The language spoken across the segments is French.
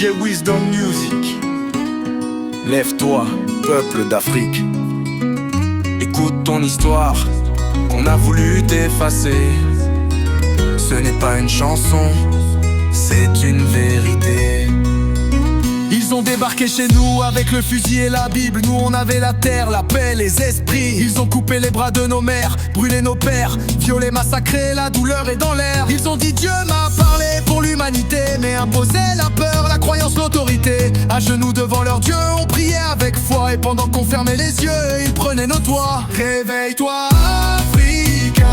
DJ Wisdom Music. Lève-toi, peuple d'Afrique. Écoute ton histoire, qu'on a voulu t'effacer. Ce n'est pas une chanson, c'est une vérité. Ils ont débarqué chez nous avec le fusil et la Bible. Nous on avait la terre, la paix, les esprits. Ils ont coupé les bras de nos mères, brûlé nos pères, violé, massacré, la douleur est dans l'air. Ils ont dit Dieu m'a parlé pour l'humanité, mais imposé la peur, la croyance, l'autorité. À genoux devant leur Dieu, on priait avec foi. Et pendant qu'on fermait les yeux, ils prenaient nos toits. Réveille-toi Africain,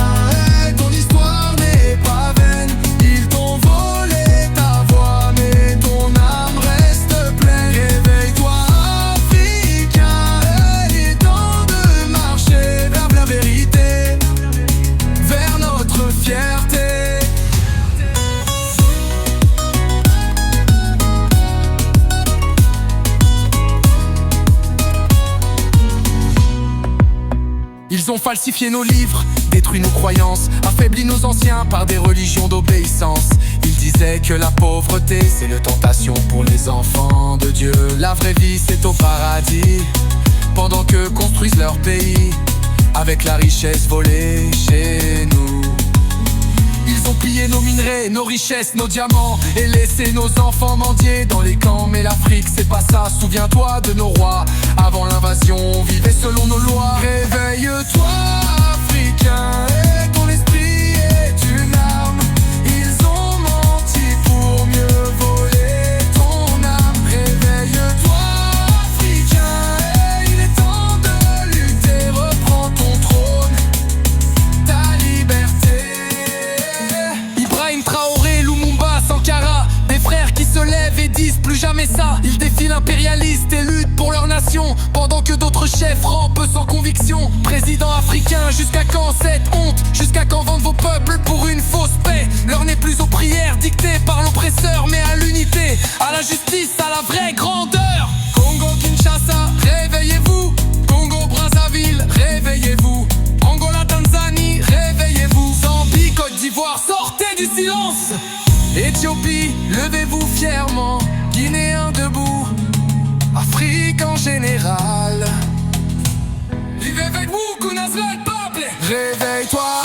ton histoire n'est pas vaine. Ils t'ont volé ta voix, mais ton âme reste pleine. Réveille-toi Africain, il est temps de marcher vers la vérité, vers notre fierté. Ils ont falsifié nos livres, détruit nos croyances, affaibli nos anciens par des religions d'obéissance. Ils disaient que la pauvreté c'est une tentation pour les enfants de Dieu. La vraie vie c'est au paradis, pendant que construisent leur pays avec la richesse volée chez nous. Ils ont pillé nos minerais, nos richesses, nos diamants, et laissé nos enfants mendier dans les camps. Mais l'Afrique c'est pas ça, souviens-toi de nos rois. Avant l'invasion, on vivait selon nos lois. Réveille-toi Africain, et ton esprit est une arme. Ils ont menti pour mieux voler ton âme. Réveille-toi Africain, et il est temps de lutter. Reprends ton trône, ta liberté. Ibrahim Traoré, Lumumba, Sankara, des frères qui se lèvent et disent plus jamais ça. Ils défient l'impérialiste et luttent pour leur nation, pendant que d'autres chefs rampent sans conviction. Président africain, jusqu'à quand cette honte? Jusqu'à quand vendre vos peuples pour une fausse paix? L'heure n'est plus aux prières dictées par l'oppresseur, mais à l'unité, à la justice, à la vraie grandeur. Congo-Kinshasa, réveillez-vous. Congo-Brazzaville, réveillez-vous. Angola-Tanzanie, réveillez-vous. Zambie, Côte d'Ivoire, sortez du silence. Éthiopie, levez-vous fièrement. Guinéens debout, Afrique en général. Vivez avec vous, Kunazla le peuple. Réveille-toi.